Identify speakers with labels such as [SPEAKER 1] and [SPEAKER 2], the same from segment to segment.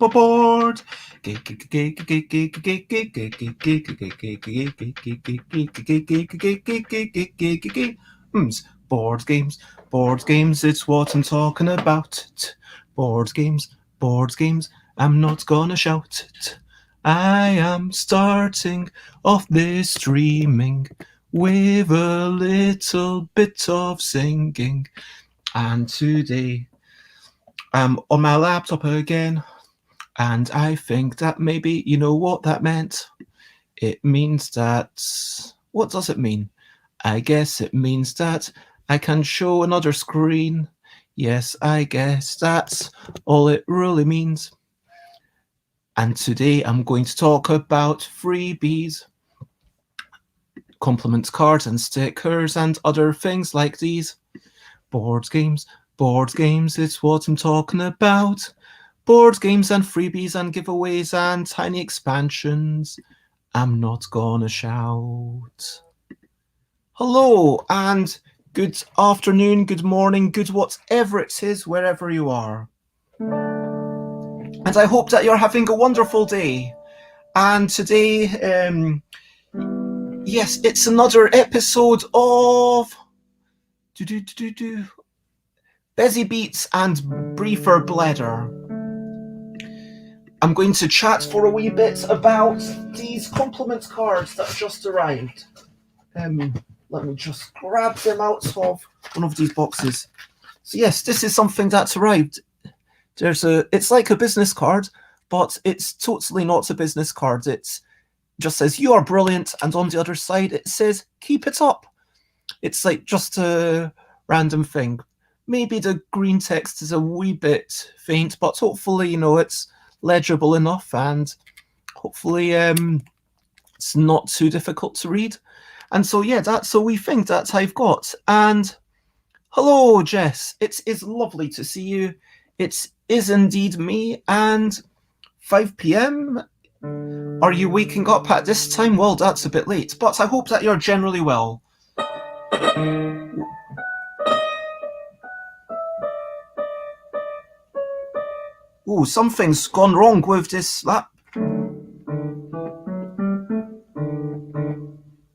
[SPEAKER 1] board. Board games, board games, it's what I'm talking about. Board games, I'm not gonna shout. I am starting off this streaming with a little bit of singing. And today I'm on my laptop again. And I think that maybe, you know what that meant? It means that. What does it mean? I guess it means that I can show another screen. Yes, I guess that's all it really means. And today I'm going to talk about freebies, compliments cards and stickers and other things like these. Board games, it's what I'm talking about. Board games and freebies and giveaways and tiny expansions. I'm not gonna shout. Hello and good afternoon, good morning, good whatever it is, wherever you are. And I hope that you're having a wonderful day. And today, yes, it's another episode of Bezzy Beats and Briefer Blether. I'm going to chat for a wee bit about these compliment cards that just arrived. Let me just grab them out of one of these boxes. So yes, this is something that's arrived. It's like a business card, but it's totally not a business card. It just says you are brilliant, and on the other side it says keep it up. It's like just a random thing. Maybe the green text is a wee bit faint, but hopefully, it's legible enough, and hopefully it's not too difficult to read. And so yeah, that's a wee thing that I've got. And hello, Jess. It is lovely to see you. It is indeed me. And 5 p.m. Are you waking up at this time? Well, that's a bit late, but I hope that you're generally well. Oh, something's gone wrong with this lap.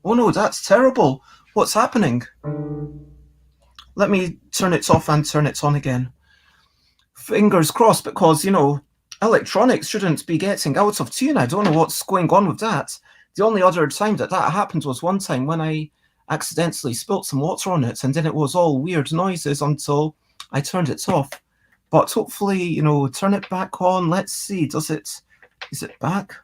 [SPEAKER 1] Oh no, that's terrible. What's happening? Let me turn it off and turn it on again. Fingers crossed, because, electronics shouldn't be getting out of tune. I don't know what's going on with that. The only other time that happened was one time when I accidentally spilt some water on it, and then it was all weird noises until I turned it off. But hopefully, turn it back on. Let's see. Is it back?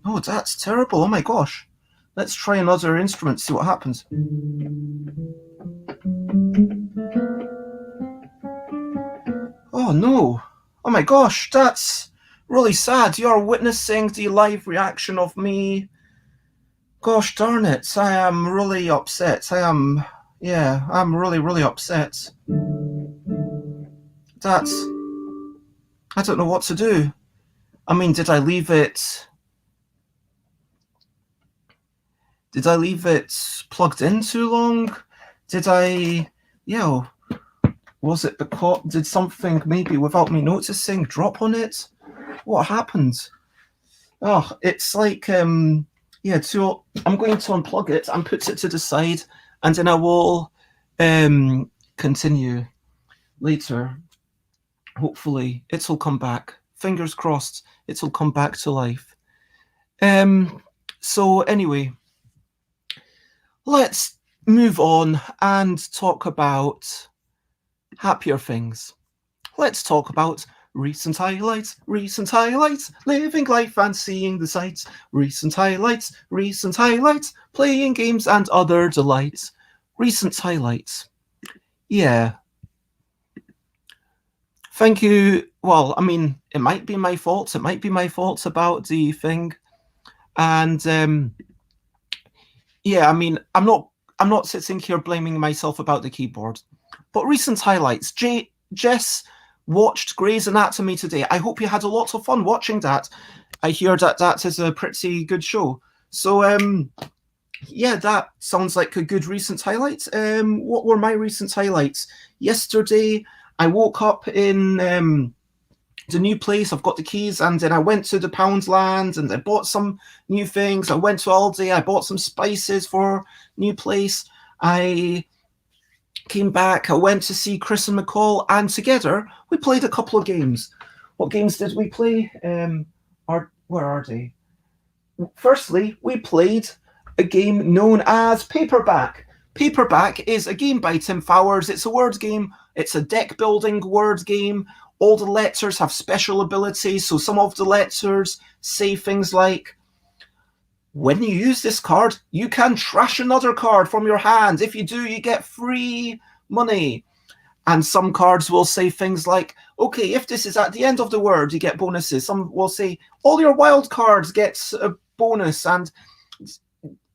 [SPEAKER 1] Oh, that's terrible. Oh my gosh. Let's try another instrument, see what happens. Oh no. Oh my gosh, that's really sad. You're witnessing the live reaction of me. Gosh darn it. I am really upset. I'm really, really upset. I don't know what to do. I mean, did I leave it plugged in too long? Was it because, did something maybe without me noticing drop on it? What happened? Oh, it's like, I'm going to unplug it and put it to the side, and then I will continue later. Hopefully it'll come back. Fingers crossed it'll come back to life. So anyway, let's move on and talk about happier things. Let's talk about recent highlights, living life and seeing the sights. Recent highlights, playing games and other delights. Recent highlights. Yeah. Thank you. Well, I mean, it might be my fault. It might be my fault about the thing. And I mean, I'm not sitting here blaming myself about the keyboard. But recent highlights. Jess watched Grey's Anatomy today. I hope you had a lot of fun watching that. I hear that is a pretty good show. So yeah, that sounds like a good recent highlight. What were my recent highlights? Yesterday, I woke up in the new place. I've got the keys, and then I went to the Poundland and I bought some new things. I went to Aldi. I bought some spices for new place. I came back. I went to see Chris and McCall, and together we played a couple of games. What games did we play? Where are they? Firstly, we played a game known as Paperback. Paperback is a game by Tim Fowers. It's a word game. It's a deck building word game. All the letters have special abilities. So some of the letters say things like, when you use this card, you can trash another card from your hand. If you do, you get free money. And some cards will say things like, okay, if this is at the end of the word, you get bonuses. Some will say, all your wild cards get a bonus. And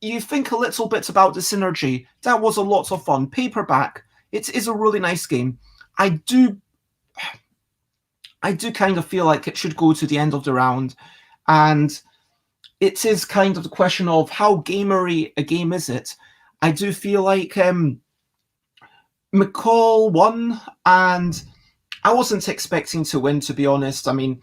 [SPEAKER 1] you think a little bit about the synergy. That was a lot of fun. Paperback, it is a really nice game. I do kind of feel like it should go to the end of the round. And it is kind of the question of how gamery a game is it. I do feel like McCall won, and I wasn't expecting to win, to be honest. I mean,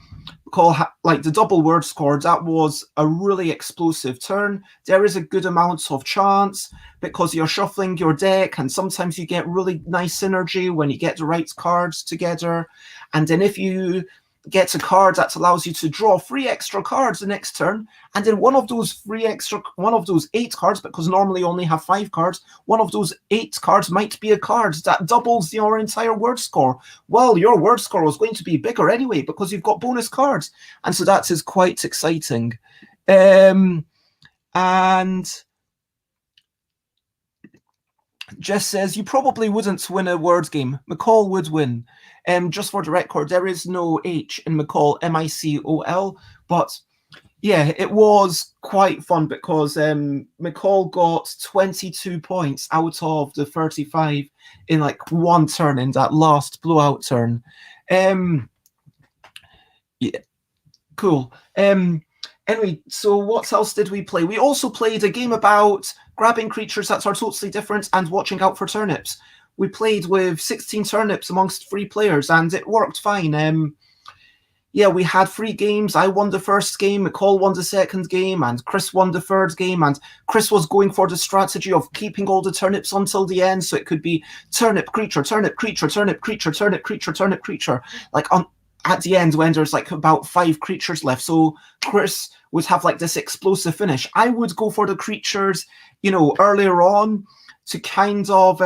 [SPEAKER 1] McCall, like the double word score, that was a really explosive turn. There is a good amount of chance because you're shuffling your deck, and sometimes you get really nice synergy when you get the right cards together. And then if you get a card that allows you to draw 3 extra cards the next turn, and then one of those 8 cards, because normally you only have 5 cards, one of those 8 cards might be a card that doubles your entire word score. Well, your word score was going to be bigger anyway because you've got bonus cards, and so that is quite exciting. And Jess says, you probably wouldn't win a word game. McCall would win. Just for the record, there is no H in McCall, M-I-C-O-L. But yeah, it was quite fun because McCall got 22 points out of the 35 in like one turn in that last blowout turn. Yeah, cool. Anyway, so what else did we play? We also played a game about grabbing creatures that are totally different and watching out for turnips. We played with 16 turnips amongst 3 players, and it worked fine. Yeah, we had 3 games. I won the first game, McCall won the second game, and Chris won the third game. And Chris was going for the strategy of keeping all the turnips until the end, so it could be turnip, creature, turnip, creature, turnip, creature, turnip, creature, turnip, creature. Like at the end when there's like about 5 creatures left. So Chris would have like this explosive finish. I would go for the creatures, earlier on to kind of,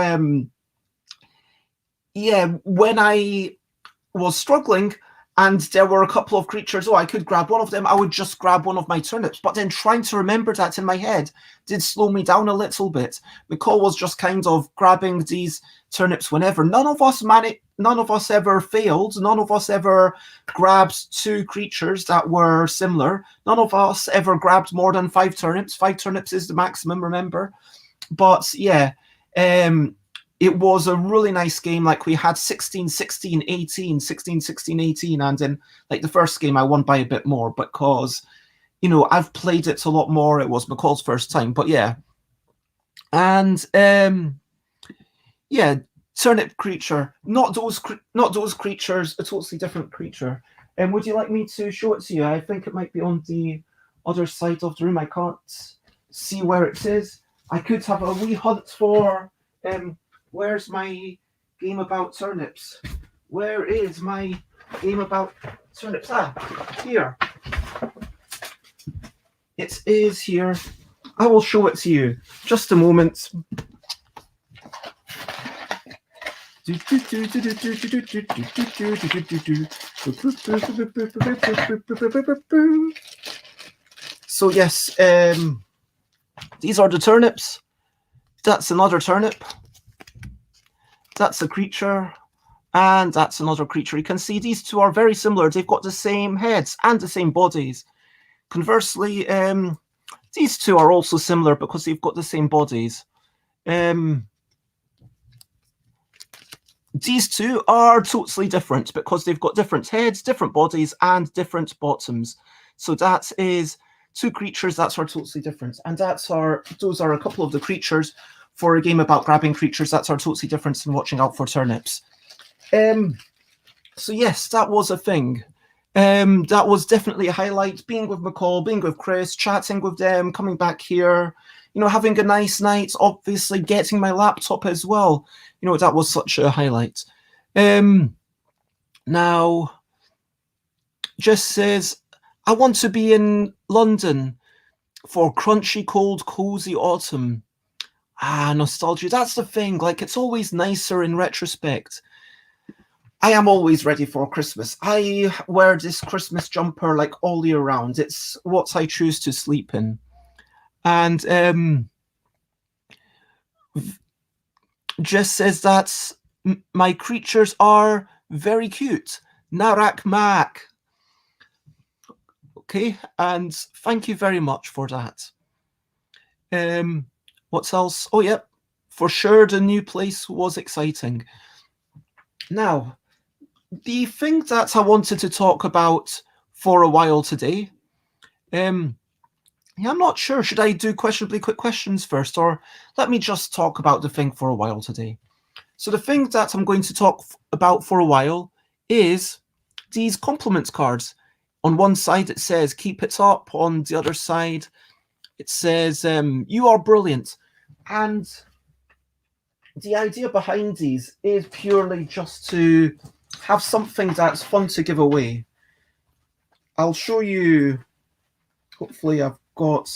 [SPEAKER 1] when I was struggling and there were a couple of creatures, I could grab one of them, I would just grab one of my turnips. But then trying to remember that in my head did slow me down a little bit. McCall was just kind of grabbing these turnips whenever. None of us ever failed. None of us ever grabbed 2 creatures that were similar. None of us ever grabbed more than 5 turnips. 5 turnips is the maximum, remember? But yeah, it was a really nice game. Like we had 16, 16, 18, 16, 16, 18. And then like the first game I won by a bit more because, I've played it a lot more. It was McCall's first time, but yeah. And yeah, turnip creature, not those creatures, a totally different creature. And would you like me to show it to you? I think it might be on the other side of the room. I can't see where it is. I could have a wee hunt for where's my game about turnips? Where is my game about turnips? Here. It is here. I will show it to you. Just a moment. So yes, these are the turnips. That's another turnip. That's a creature. And that's another creature. You can see these 2 are very similar. They've got the same heads and the same bodies. Conversely, these 2 are also similar because they've got the same bodies. These 2 are totally different because they've got different heads, different bodies, and different bottoms. So that is two creatures that are totally different. And those are a couple of the creatures for a game about grabbing creatures that are totally different and watching out for turnips. So yes, that was a thing. That was definitely a highlight. Being with McCall, being with Chris, chatting with them, coming back here, having a nice night, obviously getting my laptop as well. That was such a highlight. Now, Jess says, I want to be in London for crunchy, cold, cozy autumn. Nostalgia. That's the thing. Like, it's always nicer in retrospect. I am always ready for Christmas. I wear this Christmas jumper like all year round. It's what I choose to sleep in. And Jess says that my creatures are very cute. Narak Mac. Okay, and thank you very much for that. What else? Oh, yep. For sure, the new place was exciting. Now, the thing that I wanted to talk about for a while today, I'm not sure. Should I do questionably quick questions first, or let me just talk about the thing for a while today? So the thing that I'm going to talk about for a while is these compliments cards. On one side, it says, keep it up. On the other side, it says, you are brilliant. And the idea behind these is purely just to have something that's fun to give away. I'll show you. Hopefully I've got...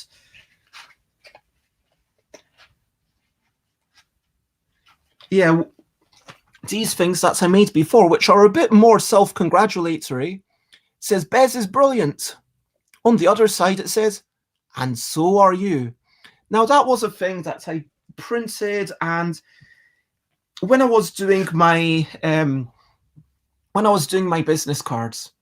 [SPEAKER 1] Yeah, these things that I made before, which are a bit more self-congratulatory. It says, Bez is brilliant. On the other side, it says, and so are you. Now, that was a thing that I printed, and when I was doing my business cards,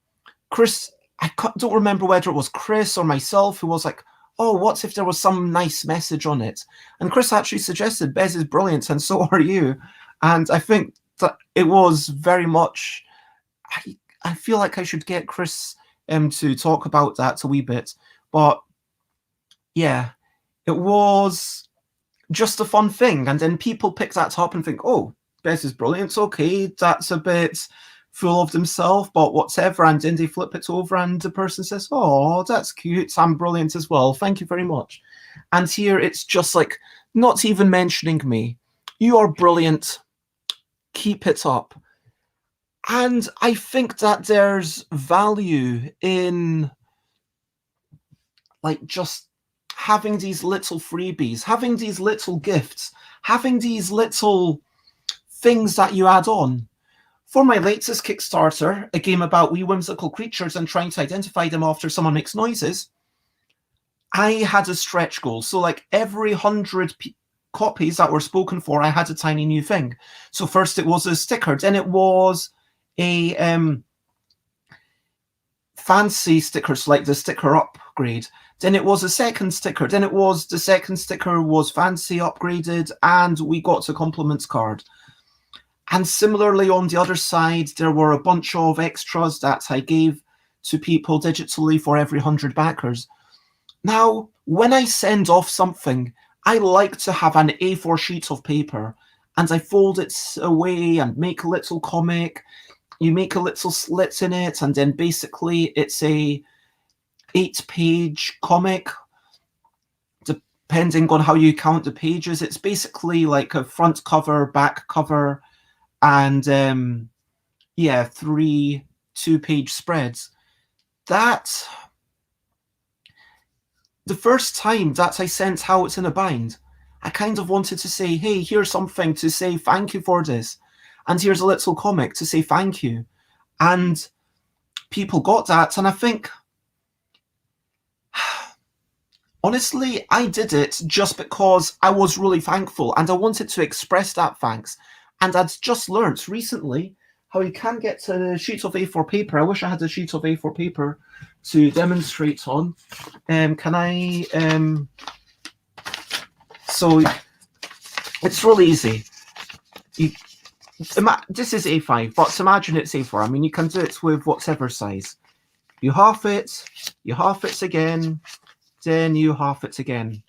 [SPEAKER 1] Chris, I don't remember whether it was Chris or myself who was like, oh, what if there was some nice message on it? And Chris actually suggested, Bez is brilliant, and so are you. And I think that it was very much, I feel like I should get Chris to talk about that a wee bit. But yeah, it was just a fun thing. And then people pick that up and think, oh, Bez is brilliant. Okay, that's a bit full of themselves, but whatever. And then they flip it over and the person says, oh, that's cute. I'm brilliant as well. Thank you very much. And here it's just like not even mentioning me. You are brilliant. Keep it up. And I think that there's value in like just having these little freebies, having these little gifts, having these little things that you add on. For my latest Kickstarter, a game about wee whimsical creatures and trying to identify them after someone makes noises, I had a stretch goal. So like every 100 copies that were spoken for, I had a tiny new thing. So first it was a sticker, then it was a fancy stickers like the sticker upgrade. Then it was a second sticker. Then it was the second sticker was fancy upgraded, and we got a compliments card. And similarly, on the other side, there were a bunch of extras that I gave to people digitally for every 100 backers. Now, when I send off something, I like to have an A4 sheet of paper, and I fold it away and make a little comic. You make a little slit in it, and then basically it's a 8-page comic, depending on how you count the pages. It's basically like a front cover, back cover, and 3 2-page spreads. That the first time that I sent How It's in a Bind, I kind of wanted to say, hey, here's something to say thank you for this, and here's a little comic to say thank you. And people got that, and I think honestly, I did it just because I was really thankful and I wanted to express that thanks. And I'd just learnt recently how you can get a sheet of A4 paper. I wish I had a sheet of A4 paper to demonstrate on. Can I? So it's really easy. This is A5, but imagine it's A4. I mean, you can do it with whatever size. You half it again, then you half it again.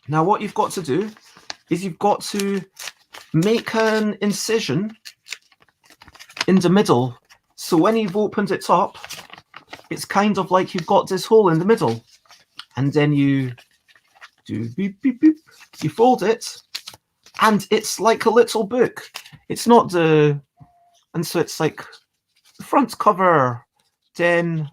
[SPEAKER 1] Now what you've got to do is you've got to make an incision in the middle. So when you've opened it up, it's kind of like you've got this hole in the middle. And then you do beep, beep, beep. You fold it, and it's like a little book. It's not the... And so it's like the front cover, then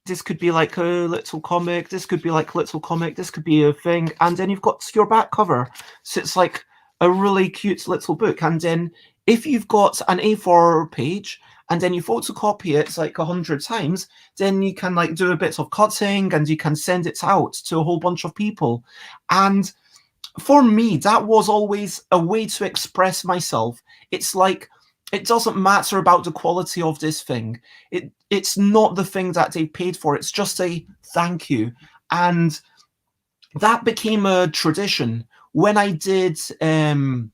[SPEAKER 1] this could be like a little comic, this could be like a little comic, this could be a thing, and then you've got your back cover. So it's like a really cute little book. And then if you've got an A4 page and then you photocopy it like 100 times, then you can like do a bit of cutting and you can send it out to a whole bunch of people. And for me, that was always a way to express myself. It's like, it doesn't matter about the quality of this thing. It's not the thing that they paid for. It's just a thank you. And that became a tradition. When I did Wibble,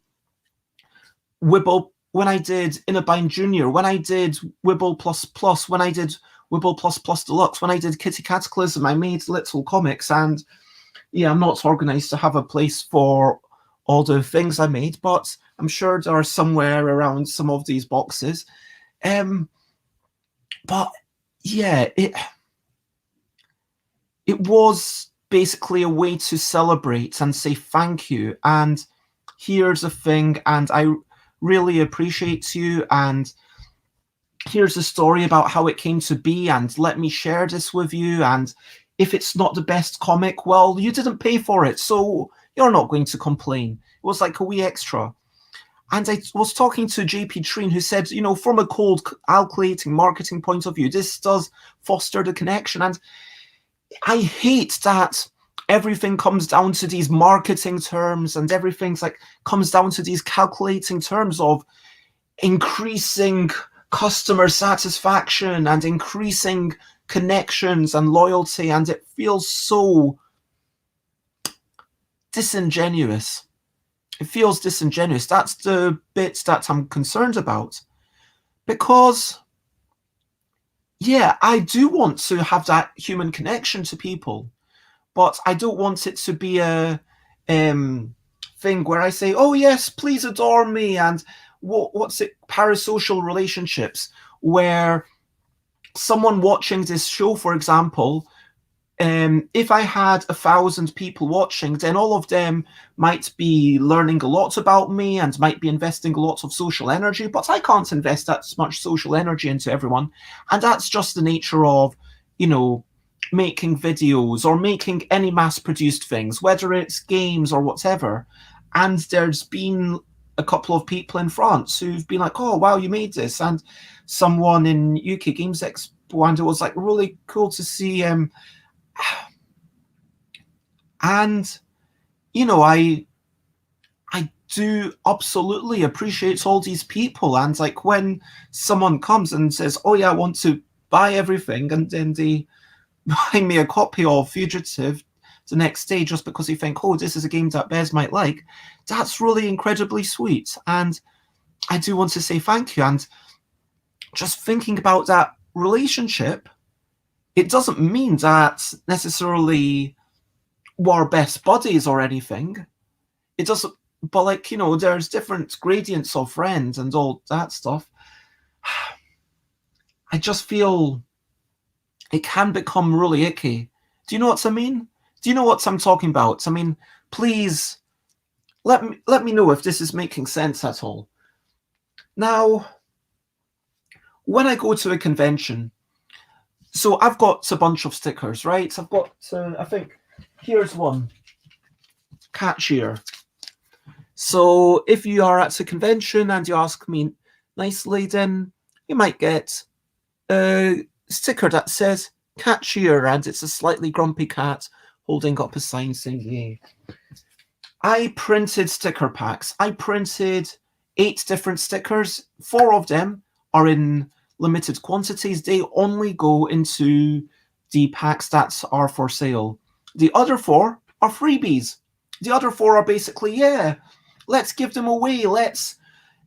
[SPEAKER 1] when I did Innerbind Junior, when I did Wibble Plus Plus, when I did Wibble Plus Plus Deluxe, when I did Kitty Cataclysm, I made little comics. And yeah, I'm not organized to have a place for all the things I made, but I'm sure there are somewhere around some of these boxes. But yeah, it was basically a way to celebrate and say thank you. And here's a thing, and I really appreciate you, and here's a story about how it came to be, and let me share this with you. And if it's not the best comic, well, you didn't pay for it, so you're not going to complain. It was like a wee extra. And I was talking to JP Treen, who said, you know, from a cold calculating marketing point of view, this does foster the connection. And I hate that everything comes down to these marketing terms, and everything's like comes down to these calculating terms of increasing customer satisfaction and increasing connections and loyalty, and it feels so disingenuous. It feels disingenuous. That's the bit that I'm concerned about. Because, yeah, I do want to have that human connection to people, but I don't want it to be a thing where I say, oh yes, please adore me, and what's it, parasocial relationships, where someone watching this show, for example, if I had 1,000 people watching, then all of them might be learning a lot about me and might be investing a lot of social energy, but I can't invest that much social energy into everyone. And that's just the nature of, you know, making videos or making any mass-produced things, whether it's games or whatever. And there's been a couple of people in France who've been like, oh, wow, you made this. And someone in UK Games Expo, and it was like really cool to see. And, you know, I do absolutely appreciate all these people. And like when someone comes and says, oh yeah, I want to buy everything, and then they buy me a copy of Fugitive the next day just because they think, oh, this is a game that Bez might like, that's really incredibly sweet. And I do want to say thank you. And just thinking about that relationship, it doesn't mean that necessarily we're best buddies or anything. It doesn't, but like, you know, there's different gradients of friends and all that stuff. I just feel it can become really icky. Do you know what I mean? Do you know what I'm talking about? I mean, please let me know if this is making sense at all. Now, when I go to a convention, so I've got a bunch of stickers, right? I've got, I think, here's one, catchier. So if you are at a convention and you ask me nicely, then you might get a sticker that says catchier, and it's a slightly grumpy cat holding up a sign saying yay. I printed sticker packs. I printed 8 different stickers. 4 of them are in limited quantities. They only go into the packs that are for sale. The other 4 are freebies. The other 4 are basically, yeah, let's give them away. Let's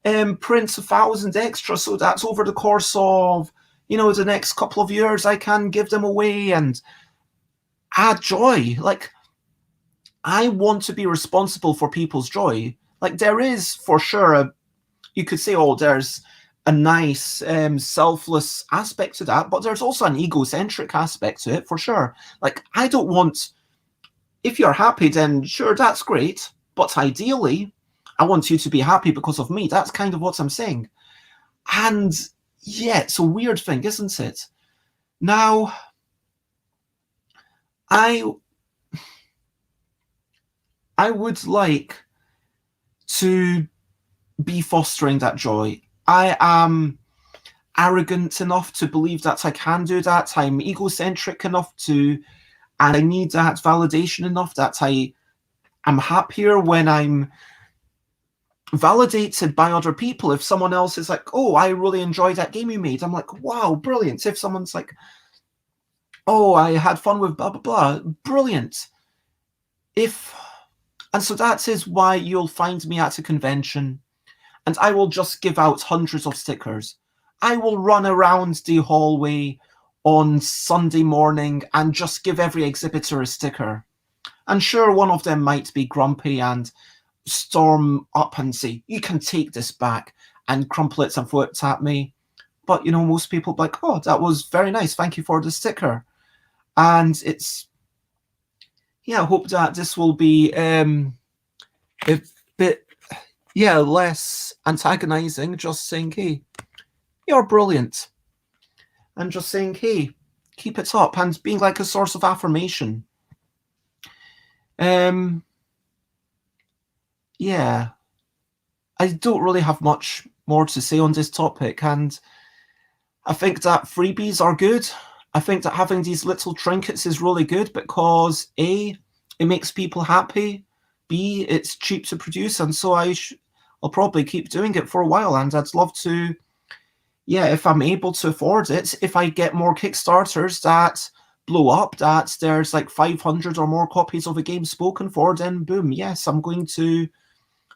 [SPEAKER 1] print 1,000 extra, so that's over the course of, you know, the next couple of years I can give them away and add joy. Like, I want to be responsible for people's joy. Like, there is for sure you could say, oh, there's a nice selfless aspect to that, but there's also an egocentric aspect to it for sure. Like, I don't want, if you're happy, then sure, that's great, but ideally I want you to be happy because of me. That's kind of what I'm saying. And yeah, it's a weird thing, isn't it? Now, I would like to be fostering that joy. I am arrogant enough to believe that I can do that. I'm egocentric enough to, and I need that validation enough that I am happier when I'm validated by other people. If someone else is like, oh, I really enjoyed that game you made, I'm like, wow, brilliant. If someone's like, oh, I had fun with blah, blah, blah, brilliant. And so that is why you'll find me at a convention and I will just give out hundreds of stickers. I will run around the hallway on Sunday morning and just give every exhibitor a sticker. And sure, one of them might be grumpy and storm up and say, you can take this back, and crumple it and throw it at me. But, you know, most people be like, oh, that was very nice. Thank you for the sticker. And it's, yeah, I hope that this will be a bit, yeah, less antagonizing, just saying, hey, you're brilliant. And just saying, hey, keep it up, and being like a source of affirmation. Yeah, I don't really have much more to say on this topic, and I think that freebies are good. I think that having these little trinkets is really good because A, it makes people happy, B, it's cheap to produce, and so I'll probably keep doing it for a while, and I'd love to, yeah, if I'm able to afford it, if I get more Kickstarters that blow up, that there's like 500 or more copies of a game spoken for, then boom, yes, I'm going to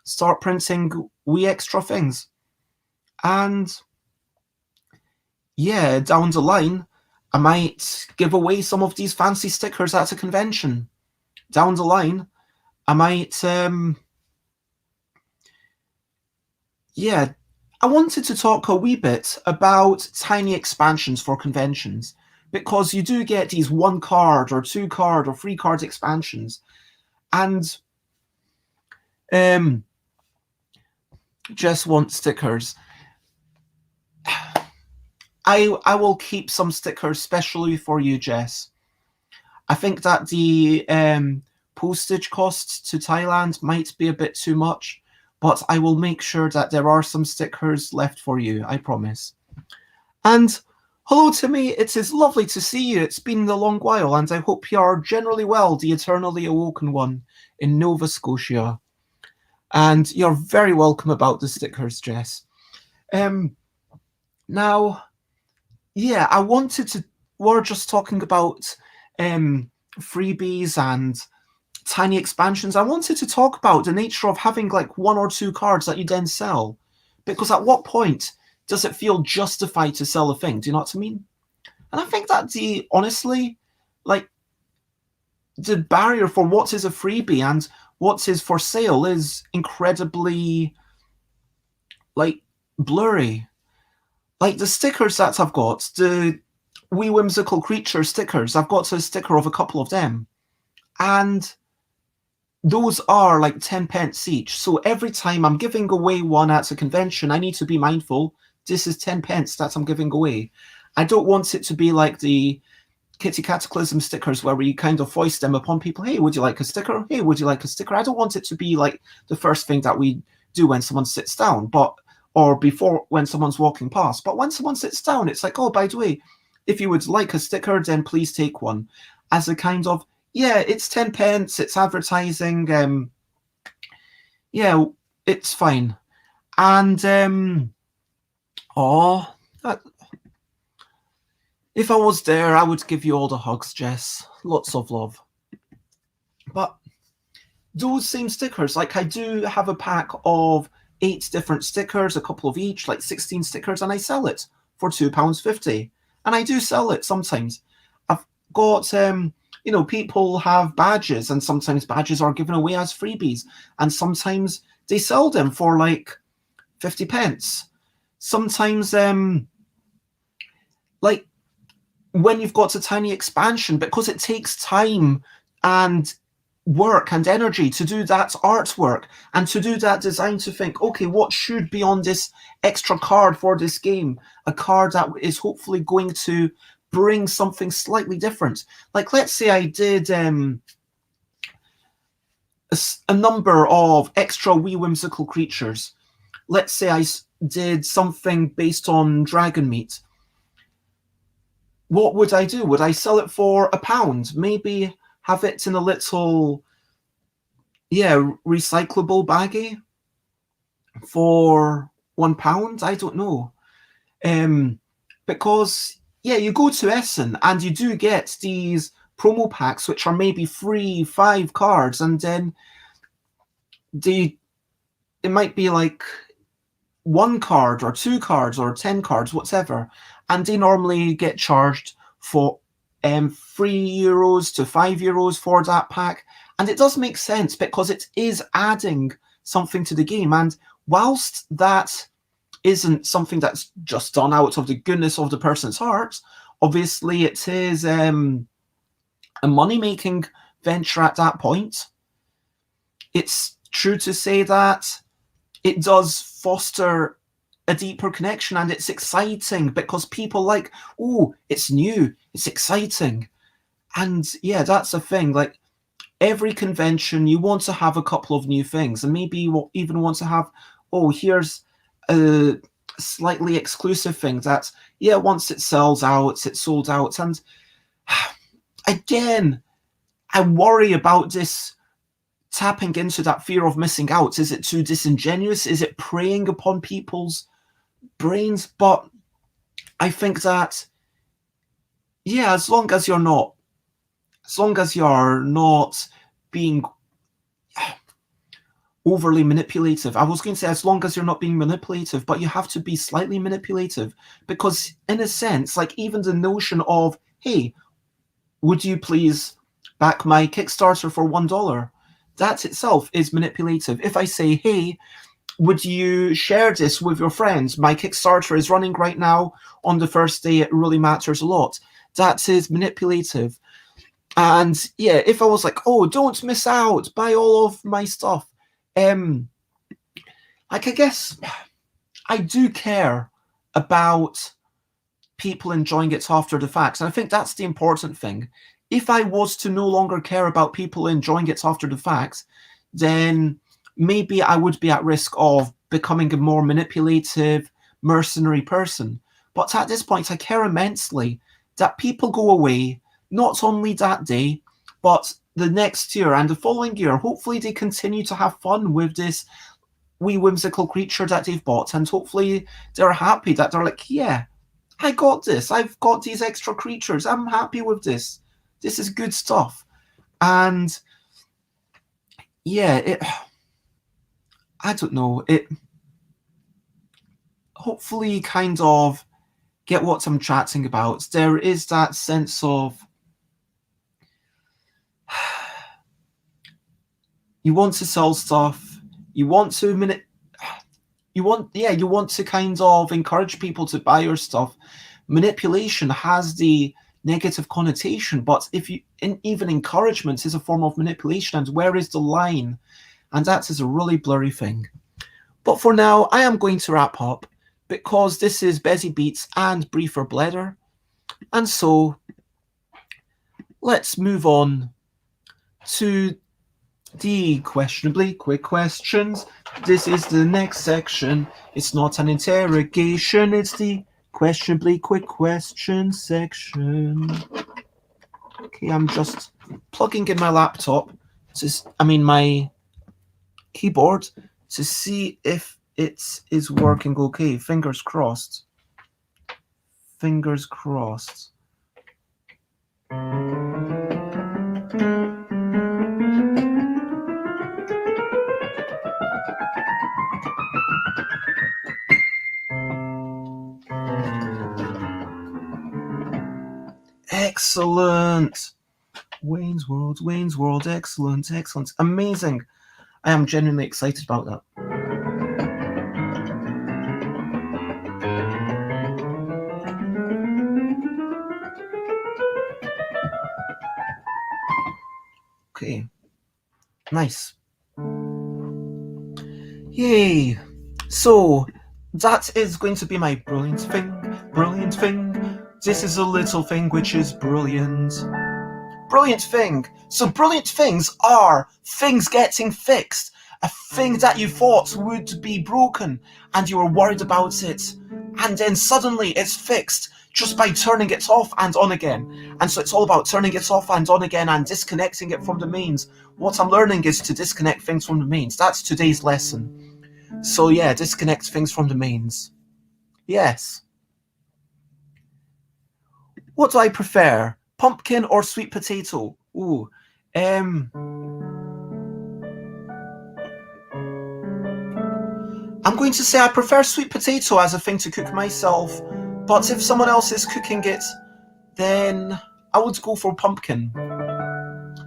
[SPEAKER 1] start printing wee extra things. And yeah, down the line, I might give away some of these fancy stickers at a convention. Down the line, I might, yeah, I wanted to talk a wee bit about tiny expansions for conventions, because you do get these 1 card or 2 card or 3 card expansions, and just want stickers. I will keep some stickers specially for you, Jess. I think that the postage costs to Thailand might be a bit too much, but I will make sure that there are some stickers left for you, I promise. And hello, Timmy. It is lovely to see you. It's been a long while, and I hope you are generally well, the eternally awoken one in Nova Scotia. And you're very welcome about the stickers, Jess. Now, yeah, I wanted to. We're just talking about freebies and tiny expansions. I wanted to talk about the nature of having like 1 or 2 cards that you then sell, because at what point does it feel justified to sell a thing? Do you know what I mean? And I think that honestly, like, the barrier for what is a freebie and what is for sale is incredibly, like, blurry. Like, the stickers that I've got, the wee whimsical creature stickers, I've got a sticker of a couple of them, and those are like 10 pence each. So every time I'm giving away one at a convention, I need to be mindful, this is 10 pence that I'm giving away. I don't want it to be like the Kitty Cataclysm stickers where we kind of foist them upon people. Hey, would you like a sticker? Hey, would you like a sticker? I don't want it to be like the first thing that we do when someone sits down, or before when someone's walking past. But when someone sits down, it's like, oh, by the way, if you would like a sticker, then please take one. As a kind of, yeah, it's 10 pence, it's advertising, yeah, it's fine. And, if I was there, I would give you all the hugs, Jess. Lots of love. But those same stickers, like, I do have a pack of 8 different stickers, a couple of each, like 16 stickers, and I sell it for £2.50. and I do sell it sometimes. I've got people have badges, and sometimes badges are given away as freebies, and sometimes they sell them for like 50 pence. Sometimes like when you've got a tiny expansion, because it takes time and work and energy to do that artwork and to do that design, to think, okay, what should be on this extra card for this game? A card that is hopefully going to bring something slightly different. Like, let's say I did a number of extra wee whimsical creatures. Let's say I did something based on dragon meat. What would I do? Would I sell it for £1? Maybe have it in a little, recyclable baggie for £1? I don't know. Because, you go to Essen and you do get these promo packs, which are maybe free 5 cards, and then it might be like 1 card or 2 cards or 10 cards, whatever, and they normally get charged for €3 to €5 for that pack. And it does make sense because it is adding something to the game. And whilst that isn't something that's just done out of the goodness of the person's heart, obviously it is a money-making venture at that point. It's true to say that it does foster a deeper connection, and it's exciting because people like, oh, it's new, it's exciting. And that's a thing. Like, every convention, you want to have a couple of new things, and maybe you even want to have, here's a slightly exclusive thing that, once it sells out, it's sold out. And again, I worry about this tapping into that fear of missing out. Is it too disingenuous? Is it preying upon people's brains? But I think that, as long as you're not being overly manipulative. I was going to say, as long as you're not being manipulative, but you have to be slightly manipulative, because in a sense, like, even the notion of, hey, would you please back my Kickstarter for $1? That itself is manipulative. If I say, hey, would you share this with your friends? My Kickstarter is running right now on the first day. It really matters a lot. That is manipulative. And if I was like, oh, don't miss out, buy all of my stuff. I guess I do care about people enjoying it after the fact. And I think that's the important thing. If I was to no longer care about people enjoying it after the fact, then maybe I would be at risk of becoming a more manipulative, mercenary person. But at this point, I care immensely that people go away, not only that day, but the next year and the following year. Hopefully they continue to have fun with this wee whimsical creature that they've bought, and hopefully they're happy that they're like, I got this. I've got these extra creatures. I'm happy with this. This is good stuff. And I don't know. It hopefully kind of get what I'm chatting about. There is that sense of you want to sell stuff. You want to kind of encourage people to buy your stuff. Manipulation has the negative connotation, but even encouragement is a form of manipulation, and where is the line? And that is a really blurry thing. But for now, I am going to wrap up, because this is Bezzy Beats and Briefer Blether, and so let's move on to the questionably quick questions. This is the next section. It's not an interrogation, it's the questionably quick question section. Okay, I'm just plugging in my laptop, my keyboard, to see if it is working okay. Fingers crossed. Fingers crossed. Excellent. Wayne's World, excellent, excellent, amazing. I am genuinely excited about that. Okay, nice. Yay. So, that is going to be my brilliant thing, brilliant thing. This is a little thing which is brilliant. Brilliant thing. So brilliant things are things getting fixed. A thing that you thought would be broken and you were worried about it, and then suddenly it's fixed just by turning it off and on again. And so it's all about turning it off and on again and disconnecting it from the mains. What I'm learning is to disconnect things from the mains. That's today's lesson. So yeah, disconnect things from the mains. Yes. What do I prefer? Pumpkin or sweet potato? Ooh. I'm going to say I prefer sweet potato as a thing to cook myself, but if someone else is cooking it, then I would go for pumpkin.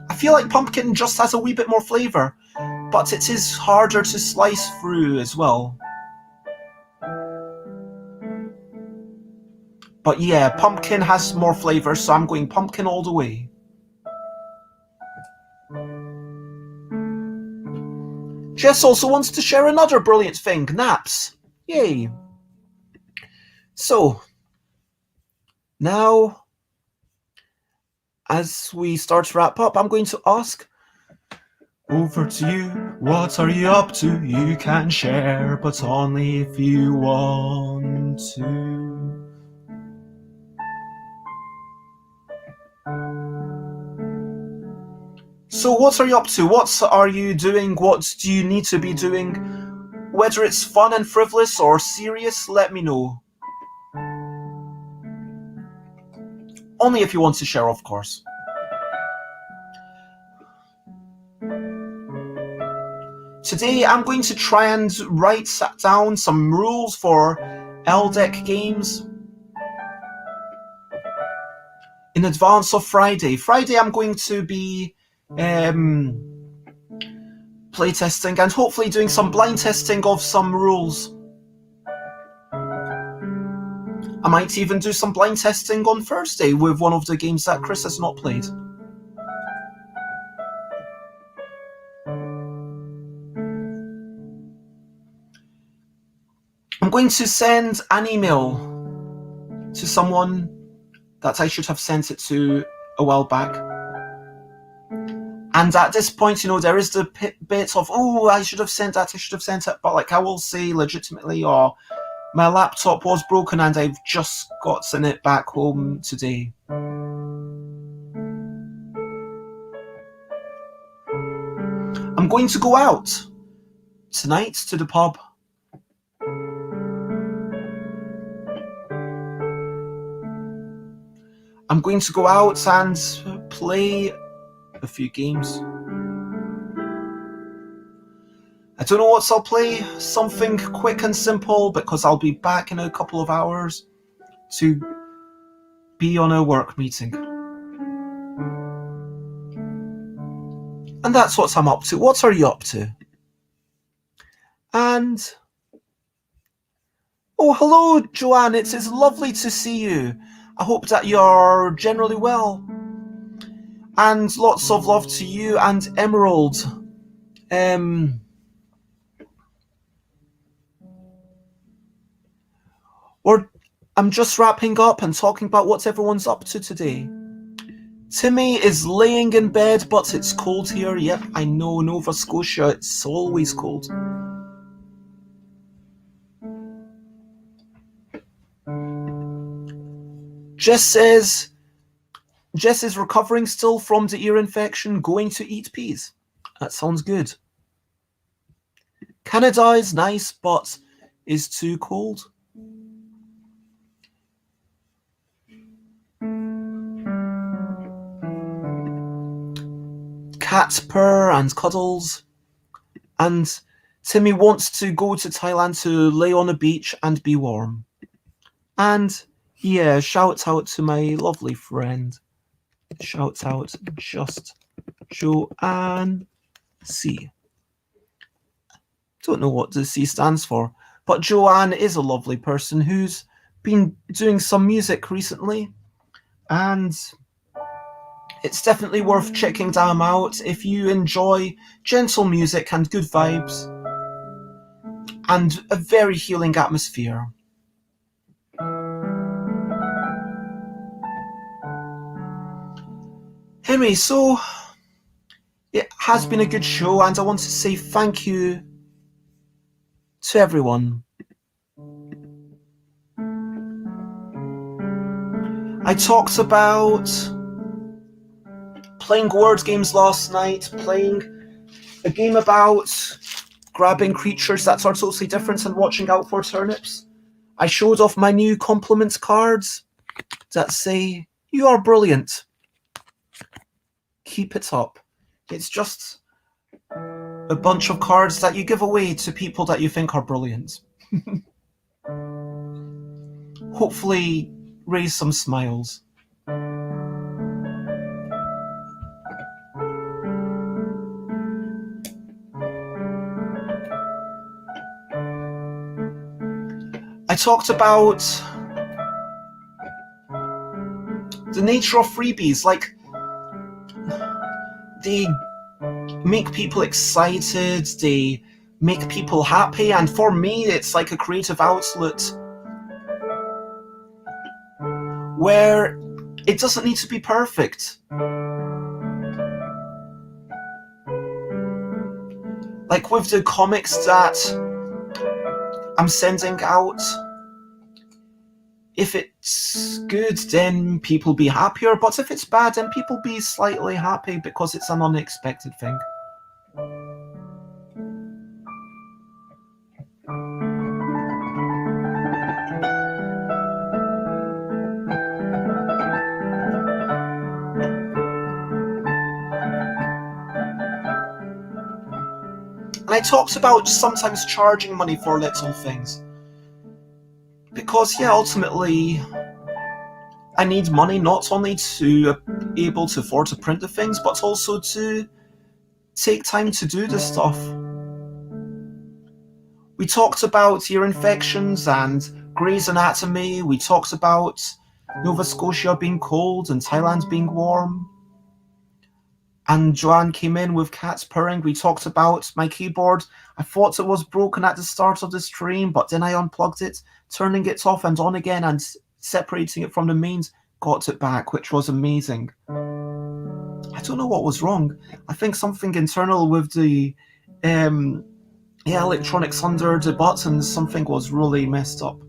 [SPEAKER 1] I feel like pumpkin just has a wee bit more flavour, but it is harder to slice through as well. But yeah, pumpkin has more flavour, so I'm going pumpkin all the way. Jess also wants to share another brilliant thing, naps. Yay. So, now, as we start to wrap up, I'm going to ask, over to you, what are you up to? You can share, but only if you want to. So what are you up to? What are you doing? What do you need to be doing? Whether it's fun and frivolous or serious, let me know. Only if you want to share, of course. Today I'm going to try and write down some rules for LDEC games in advance of Friday. Friday I'm going to be playtesting and hopefully doing some blind testing of some rules. I might even do some blind testing on Thursday with one of the games that Chris has not played. I'm going to send an email to someone that I should have sent it to a while back. And at this point, there is the bit of, oh, I should have sent that, I should have sent it. But like I will say legitimately, oh, my laptop was broken and I've just gotten it back home today. I'm going to go out tonight to the pub. I'm going to go out and play a few games. I don't know what I'll play, something quick and simple because I'll be back in a couple of hours to be on a work meeting. And that's what I'm up to. What are you up to? And oh, hello, Joanne. It's lovely to see you. I hope that you're generally well. And lots of love to you and Emerald. I'm just wrapping up and talking about what everyone's up to today. Timmy is laying in bed, but it's cold here. Yep, I know, Nova Scotia, it's always cold. Jess is recovering still from the ear infection, going to eat peas. That sounds good. Canada is nice, but is too cold. Cat purr and cuddles. And Timmy wants to go to Thailand to lay on a beach and be warm. And yeah, shout out to my lovely friend. Shouts out just Joanne C. Don't know what the C stands for, but Joanne is a lovely person who's been doing some music recently, and it's definitely worth checking them out if you enjoy gentle music and good vibes and a very healing atmosphere. Anyway, so it has been a good show, and I want to say thank you to everyone. I talked about playing word games last night, playing a game about grabbing creatures that are totally different and watching out for turnips. I showed off my new compliment cards that say, "You are brilliant. Keep it up." It's just a bunch of cards that you give away to people that you think are brilliant. Hopefully raise some smiles. I talked about the nature of freebies, like they make people excited, they make people happy, and for me it's like a creative outlet where it doesn't need to be perfect. Like with the comics that I'm sending out, if it's good, then people be happier, but if it's bad, then people be slightly happy because it's an unexpected thing. And I talked about sometimes charging money for little things. Because, yeah, ultimately, I need money not only to be able to afford to print the things, but also to take time to do the stuff. We talked about ear infections and Grey's Anatomy. We talked about Nova Scotia being cold and Thailand being warm. And Joanne came in with cats purring. We talked about my keyboard. I thought it was broken at the start of the stream, but then I unplugged it, turning it off and on again and separating it from the mains, got it back, which was amazing. I don't know what was wrong. I think something internal with the electronics under the buttons, something was really messed up.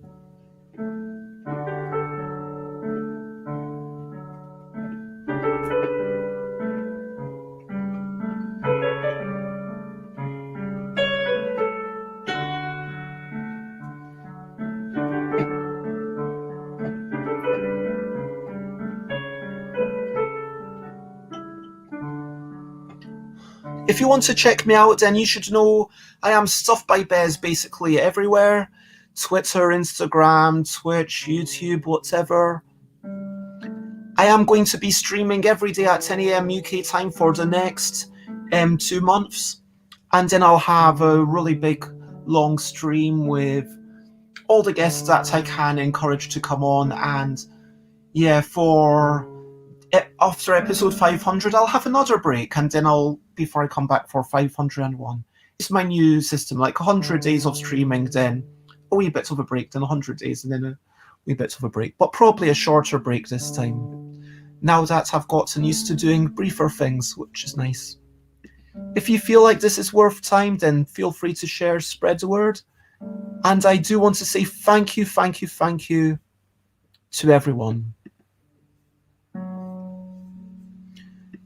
[SPEAKER 1] If you want to check me out, then you should know I am Stuff by Bez basically everywhere. Twitter, Instagram, Twitch, YouTube, whatever. I am going to be streaming every day at 10 a.m. UK time for the next 2 months. And then I'll have a really big, long stream with all the guests that I can encourage to come on. And yeah, after episode 500, I'll have another break, and then before I come back for 501. It's my new system, like 100 days of streaming, then a wee bit of a break, then 100 days, and then a wee bit of a break, but probably a shorter break this time, now that I've gotten used to doing briefer things, which is nice. If you feel like this is worth time, then feel free to share, spread the word, and I do want to say thank you to everyone.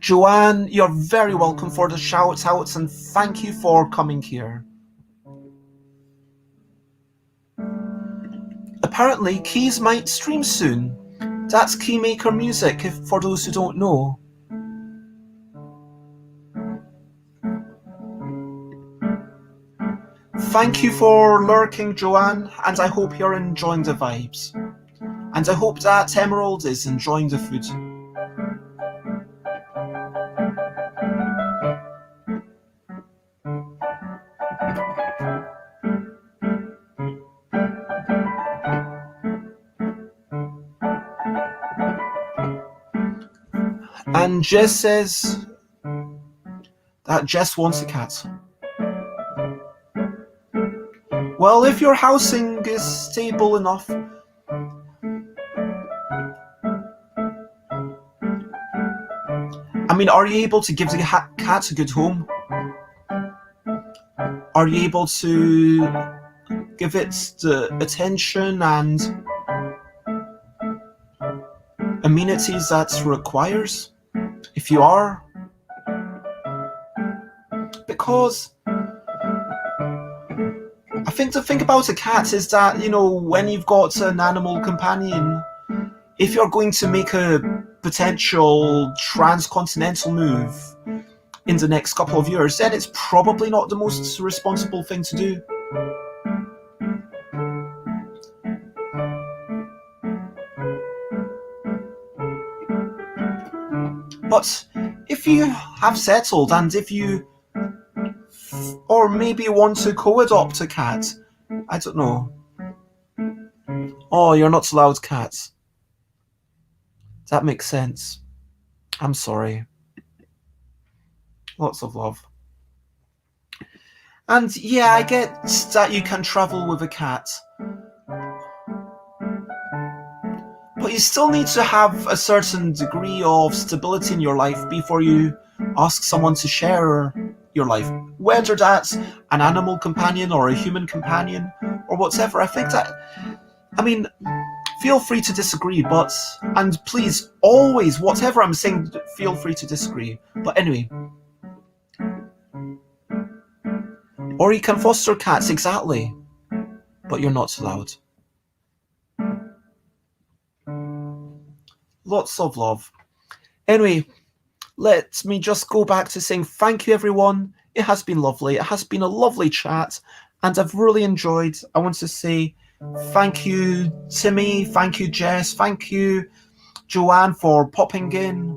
[SPEAKER 1] Joanne, you're very welcome for the shout-outs, and thank you for coming here. Apparently, Keys might stream soon. That's Keymaker Music, for those who don't know. Thank you for lurking, Joanne, and I hope you're enjoying the vibes. And I hope that Emerald is enjoying the food. And Jess says that Jess wants a cat. Well, if your housing is stable enough, I mean, are you able to give the cat a good home? Are you able to give it the attention and amenities that it requires? If you are, because I think the thing about a cat is that, you know, when you've got an animal companion, if you're going to make a potential transcontinental move in the next couple of years, then it's probably not the most responsible thing to do. But if you have settled and if you, or maybe want to co-adopt a cat, I don't know. Oh, you're not allowed cats. That makes sense. I'm sorry. Lots of love. And yeah, I get that you can travel with a cat. But you still need to have a certain degree of stability in your life before you ask someone to share your life. Whether that's an animal companion or a human companion or whatever. I think that, I mean, feel free to disagree, but, and please, always, whatever I'm saying, feel free to disagree. But anyway. Or you can foster cats, exactly. But you're not allowed. Lots of love. Anyway, let me just go back to saying thank you, everyone. It has been lovely. It has been a lovely chat, and I've really enjoyed. I want to say thank you, Timmy. Thank you, Jess. Thank you, Joanne, for popping in.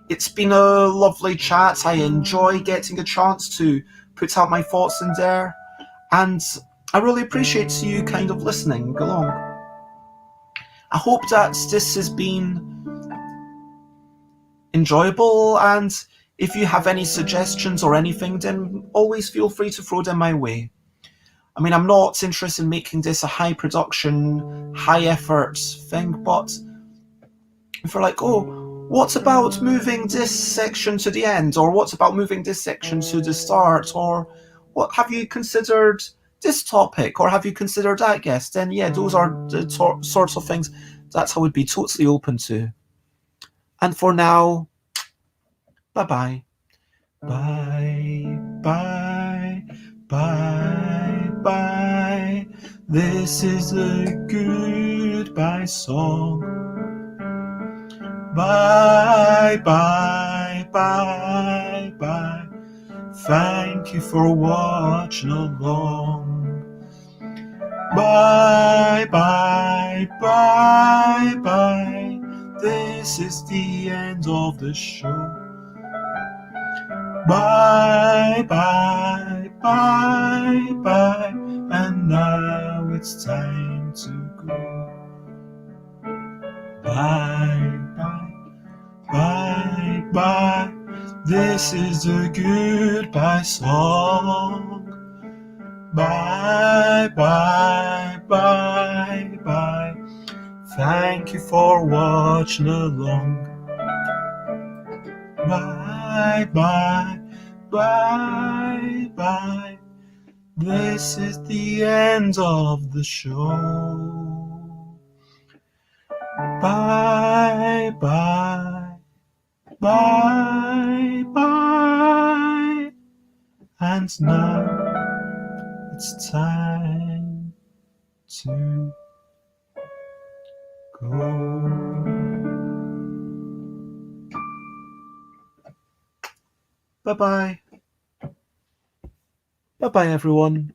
[SPEAKER 1] It's been a lovely chat. I enjoy getting a chance to put out my thoughts in there, and I really appreciate you kind of listening along. I hope that this has been enjoyable, and if you have any suggestions or anything, then always feel free to throw them my way. I mean, I'm not interested in making this a high production, high effort thing, but if you're like, oh, what about moving this section to the end, or what about moving this section to the start, or what have you considered this topic, or have you considered that guest, then yeah, those are the sorts of things that I would be totally open to. And for now, bye-bye. Bye, bye, bye, bye. This is a goodbye song. Bye, bye, bye, bye. Thank you for watching along. Bye, bye, bye, bye. This is the end of the show. Bye, bye, bye, bye. And now it's time to go. Bye, bye, bye, bye. This is a goodbye song. Bye, bye, bye, bye. Thank you for watching along. Bye, bye, bye, bye. This is the end of the show. Bye, bye, bye, bye. And now it's time to go. Bye-bye. Bye-bye, everyone.